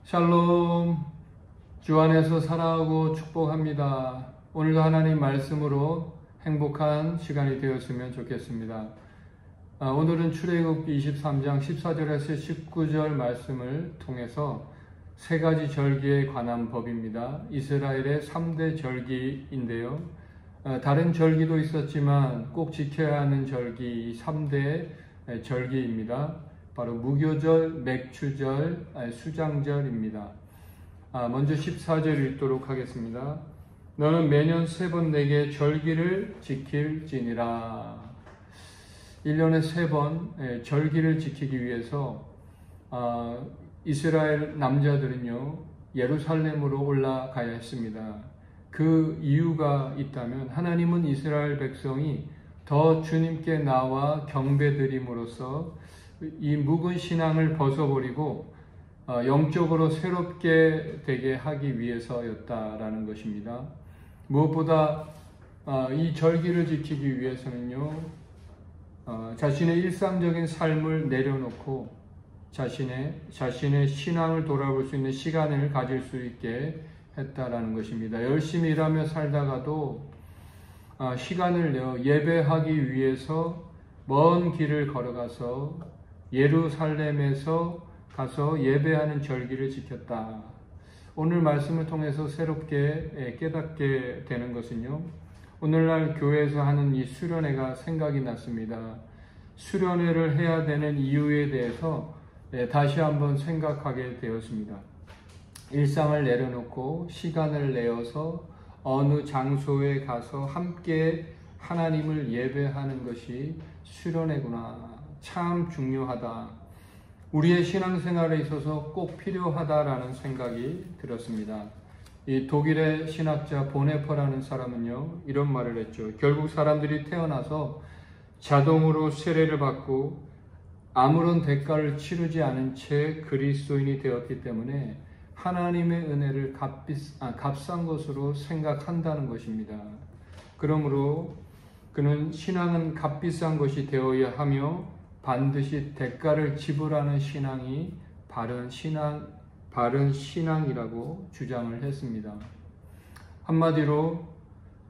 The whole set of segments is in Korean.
샬롬, 주 안에서 사랑하고 축복합니다. 오늘도 하나님 말씀으로 행복한 시간이 되었으면 좋겠습니다. 오늘은 출애굽기 23장 14절에서 19절 말씀을 통해서 세 가지 절기에 관한 법입니다. 이스라엘의 3대 절기인데요. 다른 절기도 있었지만 꼭 지켜야 하는 절기 3대 절기입니다. 바로 무교절, 맥추절, 수장절입니다. 먼저 14절 읽도록 하겠습니다. 너는 매년 3번 내게 절기를 지킬지니라. 1년에 3번 절기를 지키기 위해서 이스라엘 남자들은요 예루살렘으로 올라가야 했습니다. 그 이유가 있다면 하나님은 이스라엘 백성이 더 주님께 나와 경배드림으로써 이 묵은 신앙을 벗어버리고 영적으로 새롭게 되게 하기 위해서였다라는 것입니다. 무엇보다 이 절기를 지키기 위해서는요 자신의 일상적인 삶을 내려놓고 자신의 신앙을 돌아볼 수 있는 시간을 가질 수 있게 했다라는 것입니다. 열심히 일하며 살다가도 시간을 내어 예배하기 위해서 먼 길을 걸어가서 예루살렘에서 가서 예배하는 절기를 지켰다. 오늘 말씀을 통해서 새롭게 깨닫게 되는 것은요, 오늘날 교회에서 하는 이 수련회가 생각이 났습니다. 수련회를 해야 되는 이유에 대해서 다시 한번 생각하게 되었습니다. 일상을 내려놓고 시간을 내어서 어느 장소에 가서 함께 하나님을 예배하는 것이 수련회구나. 참 중요하다. 우리의 신앙생활에 있어서 꼭 필요하다라는 생각이 들었습니다. 이 독일의 신학자 보네퍼라는 사람은요 이런 말을 했죠. 결국 사람들이 태어나서 자동으로 세례를 받고 아무런 대가를 치르지 않은 채 그리스도인이 되었기 때문에 하나님의 은혜를 값싼 것으로 생각한다는 것입니다. 그러므로 그는 신앙은 값비싼 것이 되어야 하며 반드시 대가를 지불하는 신앙이 바른 신앙이라고 주장을 했습니다. 한마디로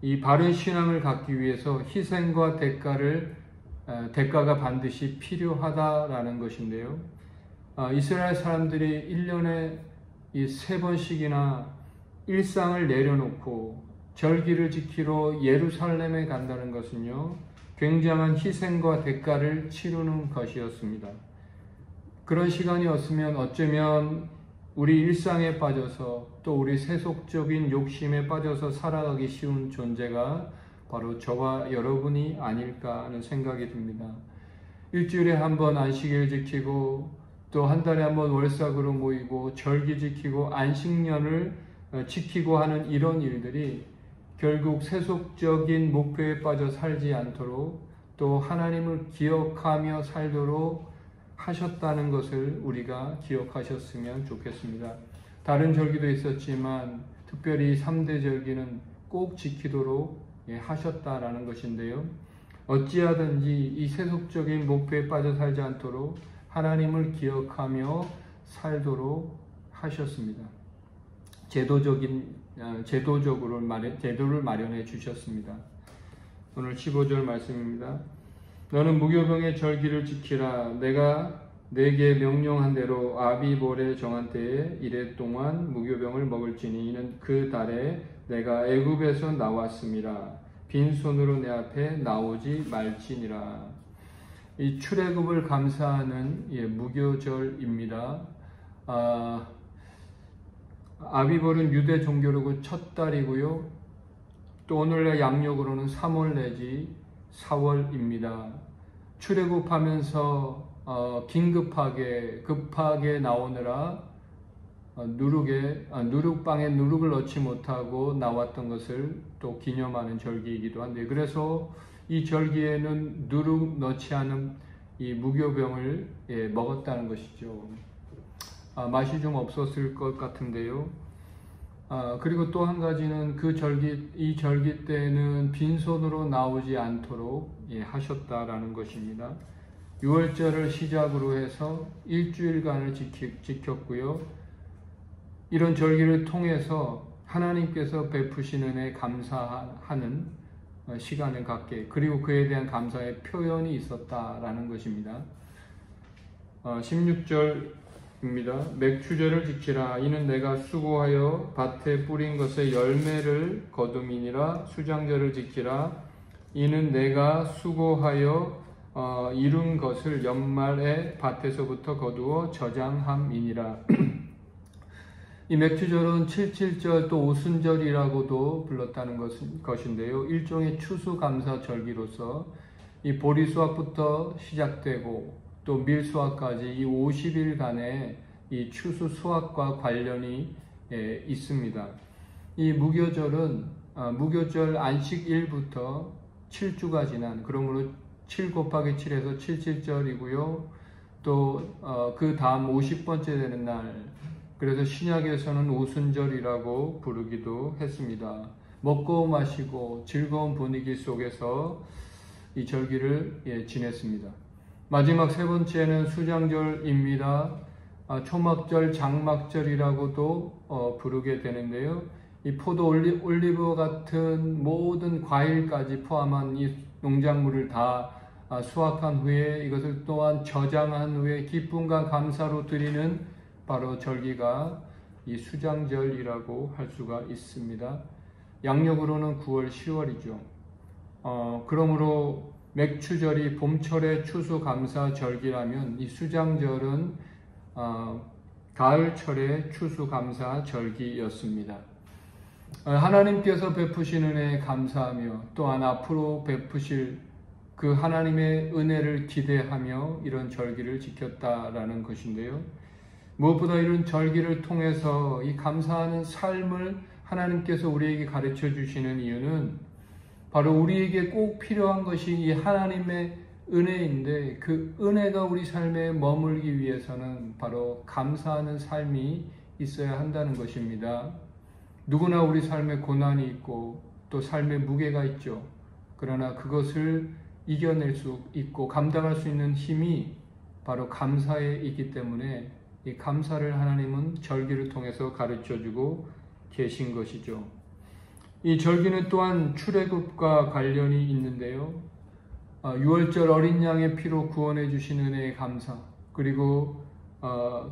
이 바른 신앙을 갖기 위해서 희생과 대가가 반드시 필요하다라는 것인데요. 이스라엘 사람들이 1년에 이 3번씩이나 일상을 내려놓고 절기를 지키러 예루살렘에 간다는 것은요. 굉장한 희생과 대가를 치르는 것이었습니다. 그런 시간이 없으면 어쩌면 우리 일상에 빠져서 또 우리 세속적인 욕심에 빠져서 살아가기 쉬운 존재가 바로 저와 여러분이 아닐까 하는 생각이 듭니다. 일주일에 한 번 안식일 지키고 또 한 달에 한 번 월삭으로 모이고 절기 지키고 안식년을 지키고 하는 이런 일들이 결국 세속적인 목표에 빠져 살지 않도록 또 하나님을 기억하며 살도록 하셨다는 것을 우리가 기억하셨으면 좋겠습니다. 다른 절기도 있었지만 특별히 3대 절기는 꼭 지키도록 하셨다라는 것인데요. 어찌하든지 이 세속적인 목표에 빠져 살지 않도록 하나님을 기억하며 살도록 하셨습니다. 제도를 마련해 주셨습니다. 오늘 15절 말씀입니다. 너는 무교병의 절기를 지키라. 내가 내게 명령한 대로 아비볼에 정한 때에 이래 동안 무교병을 먹을지니 이는 그 달에 내가 애굽에서 나왔음이라. 빈손으로 내 앞에 나오지 말지니라. 이 출애굽을 감사하는 무교절입니다. 아비볼은 유대 종교로고 첫 달이고요. 또 오늘날 양력으로는 3월 내지 4월입니다. 출애굽하면서 급하게 나오느라 누룩방에 누룩을 넣지 못하고 나왔던 것을 또 기념하는 절기이기도 한데, 그래서 이 절기에는 누룩 넣지 않은 이 무교병을 먹었다는 것이죠. 맛이 좀 없었을 것 같은데요. 그리고 또 한 가지는 이 절기 때는 빈손으로 나오지 않도록 하셨다라는 것입니다. 6월절을 시작으로 해서 일주일간을 지켰고요. 이런 절기를 통해서 하나님께서 베푸신 은혜에 감사하는 시간을 갖게, 그리고 그에 대한 감사의 표현이 있었다라는 것입니다. 16절입니다. 맥추절을 지키라. 이는 내가 수고하여 밭에 뿌린 것의 열매를 거둠이니라. 수장절을 지키라. 이는 내가 수고하여 이룬 것을 연말에 밭에서부터 거두어 저장함이니라. 이 맥추절은 77절 또 오순절이라고도 불렀다는 것인데요. 일종의 추수감사절기로서 이 보리수확부터 시작되고 또 밀수확까지 이 50일간의 이 추수 수확과 관련이 있습니다. 이 무교절은 무교절 안식일부터 7주가 지난, 그러므로 7 곱하기 7에서 77절이고요. 또 그 다음 50번째 되는 날, 그래서 신약에서는 오순절이라고 부르기도 했습니다. 먹고 마시고 즐거운 분위기 속에서 이 절기를 지냈습니다. 마지막 세 번째는 수장절입니다. 초막절, 장막절이라고도 부르게 되는데요. 이 포도, 올리브 같은 모든 과일까지 포함한 이 농작물을 다 수확한 후에 이것을 또한 저장한 후에 기쁨과 감사로 드리는 바로 절기가 이 수장절이라고 할 수가 있습니다. 양력으로는 9월, 10월이죠. 그러므로 맥추절이 봄철의 추수감사절기라면 이 수장절은 가을철의 추수감사절기였습니다. 하나님께서 베푸신 은혜에 감사하며 또한 앞으로 베푸실 그 하나님의 은혜를 기대하며 이런 절기를 지켰다라는 것인데요. 무엇보다 이런 절기를 통해서 이 감사하는 삶을 하나님께서 우리에게 가르쳐 주시는 이유는 바로 우리에게 꼭 필요한 것이 이 하나님의 은혜인데, 그 은혜가 우리 삶에 머물기 위해서는 바로 감사하는 삶이 있어야 한다는 것입니다. 누구나 우리 삶에 고난이 있고 또 삶의 무게가 있죠. 그러나 그것을 이겨낼 수 있고 감당할 수 있는 힘이 바로 감사에 있기 때문에 이 감사를 하나님은 절기를 통해서 가르쳐주고 계신 것이죠. 이 절기는 또한 출애굽과 관련이 있는데요. 6월절 어린 양의 피로 구원해 주신 은혜의 감사, 그리고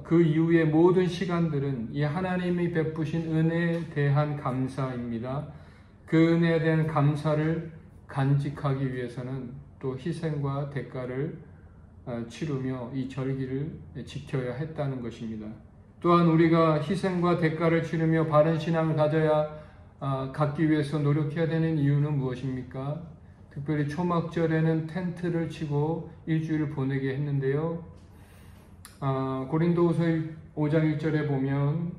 그 이후의 모든 시간들은 이 하나님이 베푸신 은혜에 대한 감사입니다. 그 은혜에 대한 감사를 간직하기 위해서는 또 희생과 대가를 치르며 이 절기를 지켜야 했다는 것입니다. 또한 우리가 희생과 대가를 치르며 바른 신앙을 갖기 위해서 노력해야 되는 이유는 무엇입니까? 특별히 초막절에는 텐트를 치고 일주일을 보내게 했는데요. 고린도후서 5장 1절에 보면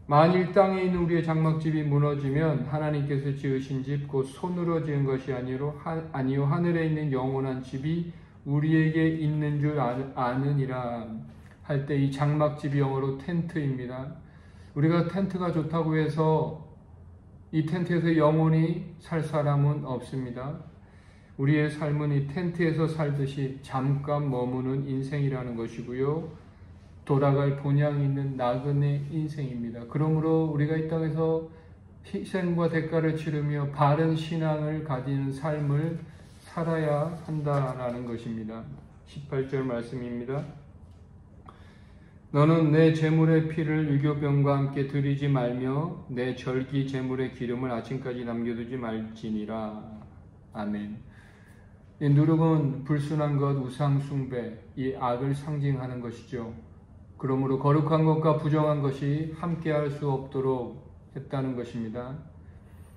만일 땅에 있는 우리의 장막집이 무너지면 하나님께서 지으신 집 곧 손으로 지은 것이 아니요 하늘에 있는 영원한 집이 우리에게 있는 줄 아느니라 할 때 이 장막집이 영어로 텐트입니다. 우리가 텐트가 좋다고 해서 이 텐트에서 영원히 살 사람은 없습니다. 우리의 삶은 이 텐트에서 살듯이 잠깐 머무는 인생이라는 것이고요. 돌아갈 본향이 있는 나그네 인생입니다. 그러므로 우리가 이 땅에서 희생과 대가를 치르며 바른 신앙을 가지는 삶을 살아야 한다라는 것입니다. 18절 말씀입니다. 너는 내 제물의 피를 유교병과 함께 드리지 말며 내 절기 제물의 기름을 아침까지 남겨두지 말지니라. 아멘. 이 누룩은 불순한 것, 우상 숭배, 이 악을 상징하는 것이죠. 그러므로 거룩한 것과 부정한 것이 함께할 수 없도록 했다는 것입니다.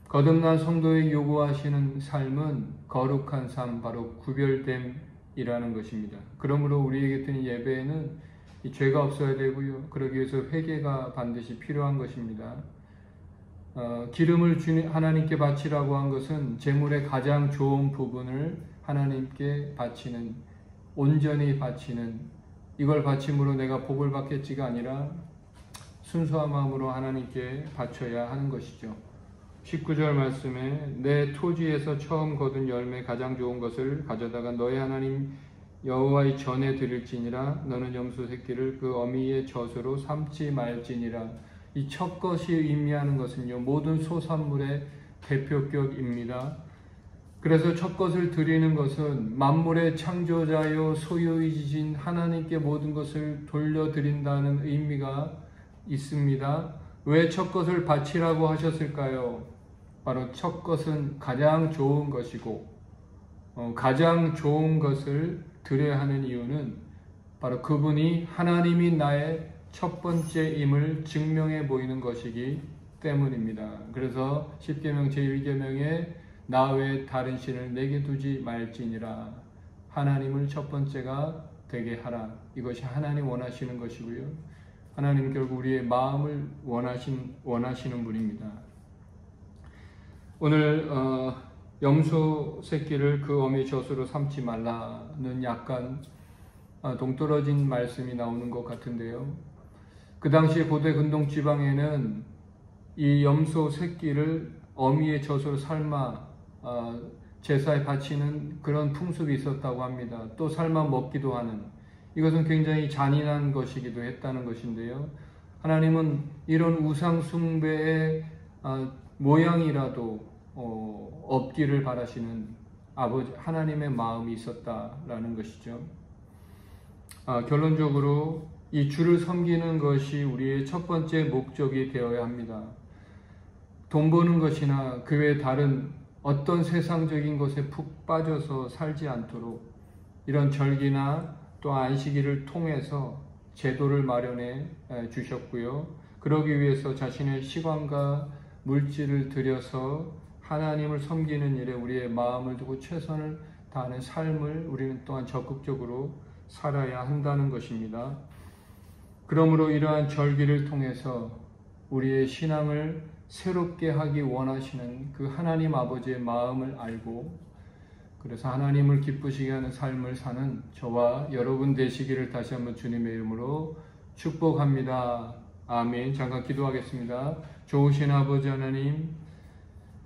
거듭난 성도에 요구하시는 삶은 거룩한 삶, 바로 구별됨이라는 것입니다. 그러므로 우리에게 드린 예배에는 이 죄가 없어야 되고요. 그러기 위해서 회개가 반드시 필요한 것입니다. 기름을 하나님께 바치라고 한 것은 제물의 가장 좋은 부분을 하나님께 바치는, 온전히 바치는, 이걸 바침으로 내가 복을 받겠지가 아니라 순수한 마음으로 하나님께 바쳐야 하는 것이죠. 19절 말씀에 내 토지에서 처음 거둔 열매 가장 좋은 것을 가져다가 너의 하나님 여호와의 전에 드릴지니라. 너는 염소 새끼를 그 어미의 젖으로 삼지 말지니라. 이 첫 것이 의미하는 것은요, 모든 소산물의 대표격입니다. 그래서 첫 것을 드리는 것은 만물의 창조자요 소유이신 하나님께 모든 것을 돌려드린다는 의미가 있습니다. 왜 첫 것을 바치라고 하셨을까요? 바로 첫 것은 가장 좋은 것이고 가장 좋은 것을 드려야 하는 이유는 바로 그분이 하나님이 나의 첫 번째임을 증명해 보이는 것이기 때문입니다. 그래서 10계명 제1계명에 나 외에 다른 신을 내게 두지 말지니라. 하나님을 첫 번째가 되게 하라. 이것이 하나님 원하시는 것이고요. 하나님 결국 우리의 마음을 원하시는 분입니다. 오늘 염소 새끼를 그 어미의 젖으로 삼지 말라는 약간 동떨어진 말씀이 나오는 것 같은데요. 그 당시 고대 근동 지방에는 이 염소 새끼를 어미의 젖으로 삶아 제사에 바치는 그런 풍습이 있었다고 합니다. 또 삶아 먹기도 하는, 이것은 굉장히 잔인한 것이기도 했다는 것인데요. 하나님은 이런 우상 숭배의 모양이라도 없기를 바라시는 아버지 하나님의 마음이 있었다라는 것이죠. 결론적으로 이 주를 섬기는 것이 우리의 첫 번째 목적이 되어야 합니다. 돈 버는 것이나 그 외 다른 어떤 세상적인 것에 푹 빠져서 살지 않도록 이런 절기나 또 안식일을 통해서 제도를 마련해 주셨고요. 그러기 위해서 자신의 시간과 물질을 들여서 하나님을 섬기는 일에 우리의 마음을 두고 최선을 다하는 삶을 우리는 또한 적극적으로 살아야 한다는 것입니다. 그러므로 이러한 절기를 통해서 우리의 신앙을 새롭게 하기 원하시는 그 하나님 아버지의 마음을 알고 그래서 하나님을 기쁘시게 하는 삶을 사는 저와 여러분 되시기를 다시 한번 주님의 이름으로 축복합니다. 아멘. 잠깐 기도하겠습니다. 좋으신 아버지 하나님,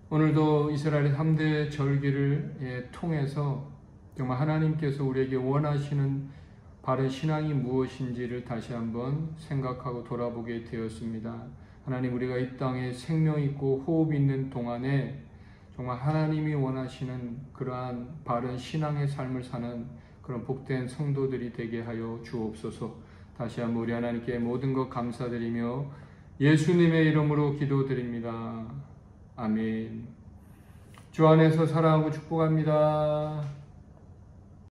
오늘도 이스라엘의 3대 절기를 통해서 정말 하나님께서 우리에게 원하시는 바른 신앙이 무엇인지를 다시 한번 생각하고 돌아보게 되었습니다. 하나님, 우리가 이 땅에 생명 있고 호흡 있는 동안에 정말 하나님이 원하시는 그러한 바른 신앙의 삶을 사는 그런 복된 성도들이 되게 하여 주옵소서. 다시 한번 우리 하나님께 모든 것 감사드리며 예수님의 이름으로 기도드립니다. 아멘. 주 안에서 사랑하고 축복합니다.